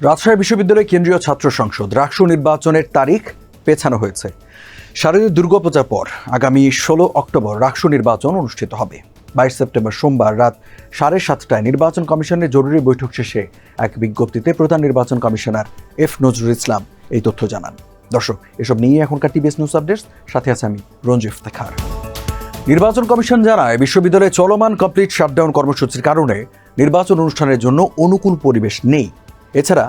রাজশাহী বিশ্ববিদ্যালয় কেন্দ্রীয় ছাত্র সংসদ রাকসু নির্বাচনের তারিখ পেছানো হয়েছে। শারদীয় দুর্গাপূজার পর আগামী 16 অক্টোবর রাকসু নির্বাচন অনুষ্ঠিত হবে। 22 সেপ্টেম্বর সোমবার রাত 7:30টায় নির্বাচন কমিশনের জরুরি বৈঠক শেষে এক বিজ্ঞপ্তিতে প্রধান নির্বাচন কমিশনার এফ নজরুল ইসলাম এই তথ্য জানান। দর্শক, এসব নিয়ে এখনকার টিবিএস নিউজ আপডেটস, সাথে আছে আমি রঞ্জু ইফতেখার। নির্বাচন কমিশন জানায়, বিশ্ববিদ্যালয়ে চলমান কমপ্লিট শাটডাউন কর্মসূচির কারণে নির্বাচন অনুষ্ঠানের জন্য অনুকূল পরিবেশ নেই। এছাড়া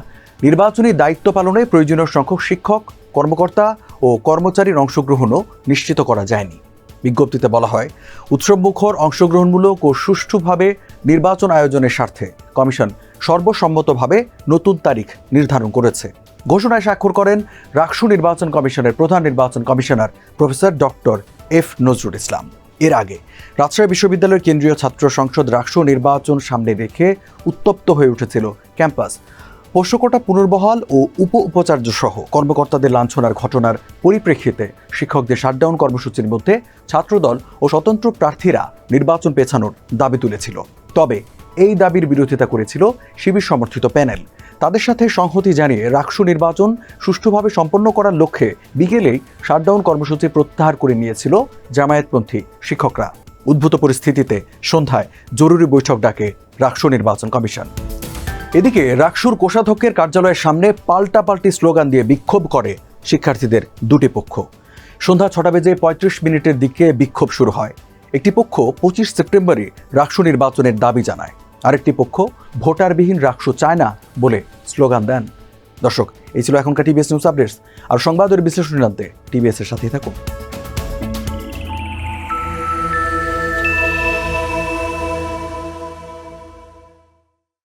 নির্বাচনী দায়িত্ব পালনে প্রয়োজনীয় সংখ্যক শিক্ষক, কর্মকর্তা ও কর্মচারীর অংশগ্রহণও নিশ্চিত করা যায়নি। বিজ্ঞপ্তিতে বলা হয়, উৎসবমুখর, অংশগ্রহণমূলক ও সুষ্ঠুভাবে নির্বাচন আয়োজনের স্বার্থে কমিশন সর্বসম্মতভাবে নতুন তারিখ নির্ধারণ করেছে। ঘোষণায় স্বাক্ষর করেন রাকসু নির্বাচন কমিশনের প্রধান নির্বাচন commissioner professor doctor F Nazrul Islam. এর আগে রাজশাহী বিশ্ববিদ্যালয়ের কেন্দ্রীয় ছাত্র সংসদ রাকসু নির্বাচন সামনে রেখে উত্তপ্ত হয়ে উঠেছিল ক্যাম্পাস। পোষ্যকোটা পুনর্বহাল ও উপাচার্য সহ কর্মকর্তাদের লাঞ্ছনার ঘটনার পরিপ্রেক্ষিতে শিক্ষকদের শাটডাউন কর্মসূচির মধ্যে ছাত্রদল ও স্বতন্ত্র প্রার্থীরা নির্বাচন পেছানোর দাবি তুলেছিল। তবে এই দাবির বিরোধিতা করেছিল শিবির সমর্থিত প্যানেল। তাদের সাথে সংহতি জানিয়ে রাকসু নির্বাচন সুষ্ঠুভাবে সম্পন্ন করার লক্ষ্যে বিকেলেই শাটডাউন কর্মসূচি প্রত্যাহার করে নিয়েছিল জামায়াতপন্থী শিক্ষকরা। উদ্ভূত পরিস্থিতিতে সন্ধ্যায় জরুরি বৈঠক ডাকে রাকসু নির্বাচন কমিশন। এদিকে রাকসুর কোষাধ্যক্ষের কার্যালয়ের সামনে পাল্টাপাল্টি স্লোগান দিয়ে বিক্ষোভ করে শিক্ষার্থীদের দুটি পক্ষ। সন্ধ্যা 6:35 দিকে বিক্ষোভ শুরু হয়। একটি পক্ষ 25 সেপ্টেম্বরে রাকসু নির্বাচনের দাবি জানায়, আরেকটি পক্ষ ভোটারবিহীন রাকসু চায় না বলে স্লোগান দেন। দর্শক, এই ছিল এখনকার টিবিএস নিউজ আপডেটস। আর সংবাদের বিশ্লেষণ জানতে টিবিএস এর সাথেই থাকুন।